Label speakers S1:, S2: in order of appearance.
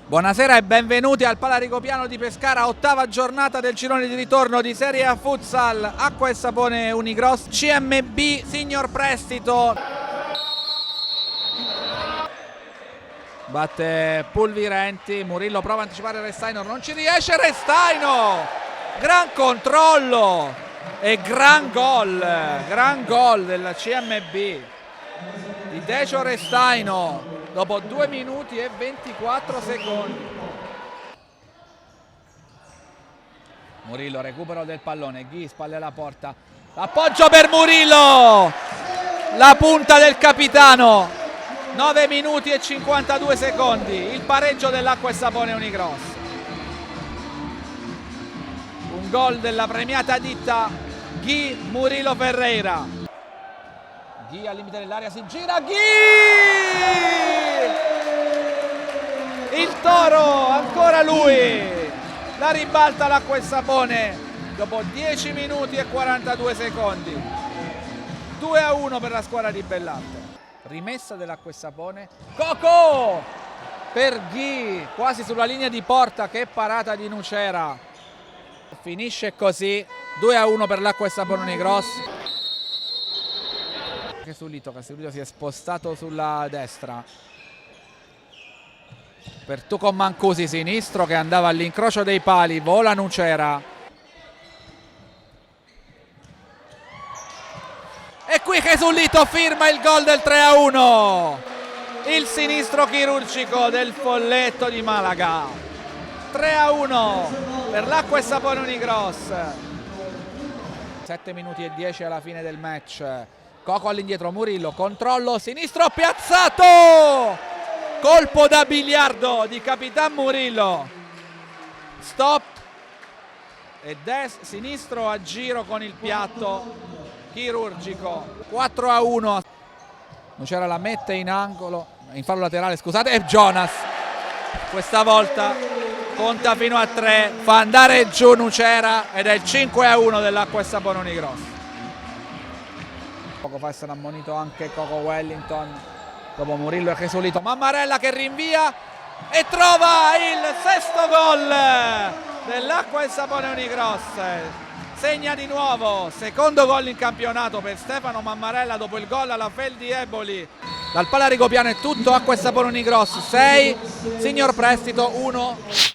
S1: Buonasera e benvenuti al Pala Rigopiano di Pescara, ottava giornata del girone di ritorno di Serie A Futsal, Acqua e Sapone Unigross, CMB Signor Prestito. Batte Pulvirenti, Murillo prova a anticipare Restaino, non ci riesce Restaino! Gran controllo e gran gol del CMB di Decio Restaino dopo 2 minuti e 24 secondi. Murillo, recupero del pallone, Ghi, spalle alla porta, l'appoggio per Murillo, la punta del capitano, 9 minuti e 52 secondi, il pareggio dell'Acqua e Sapone Unigross. Un gol della premiata ditta Ghi Murillo Ferreira. Ghi al limite dell'area, si gira, Ghi! Il Toro, ancora lui! La ribalta l'Acqua e Sapone dopo 10 minuti e 42 secondi. 2-1 per la squadra di Bellatte. Rimessa dell'Acqua e Sapone. Coco! Per Ghi, quasi sulla linea di porta, che parata di Nucera. Finisce così, 2-1 per l'Acqua e Sapone Unigross. Casulito si è spostato sulla destra per Tucon Mancusi, sinistro che andava all'incrocio dei pali, vola Nucera e qui Casulito firma il gol del 3-1, il sinistro chirurgico del Folletto di Malaga. 3-1 per l'Acqua e Sapone Unigross. 7 minuti e 10 alla fine del match. Coco all'indietro, Murillo, controllo sinistro, piazzato! Colpo da biliardo di Capitan Murillo. Stop. E sinistro a giro con il piatto chirurgico. 4-1. Nucera la mette in angolo, in fallo laterale, scusate, e Jonas. Questa volta conta fino a 3, fa andare giù Nucera ed è il 5-1 dell'Acqua e Sapone Unigross. Poco fa essere ammonito anche Coco Wellington dopo Murillo e Casulito. Mammarella che rinvia e trova il sesto gol dell'Acqua e Sapone Unigross. Segna di nuovo, secondo gol in campionato per Stefano Mammarella dopo il gol alla Fel di Eboli. Dal Pala Rigopiano è tutto, Acqua e Sapone Unigross 6, Signor Prestito 1.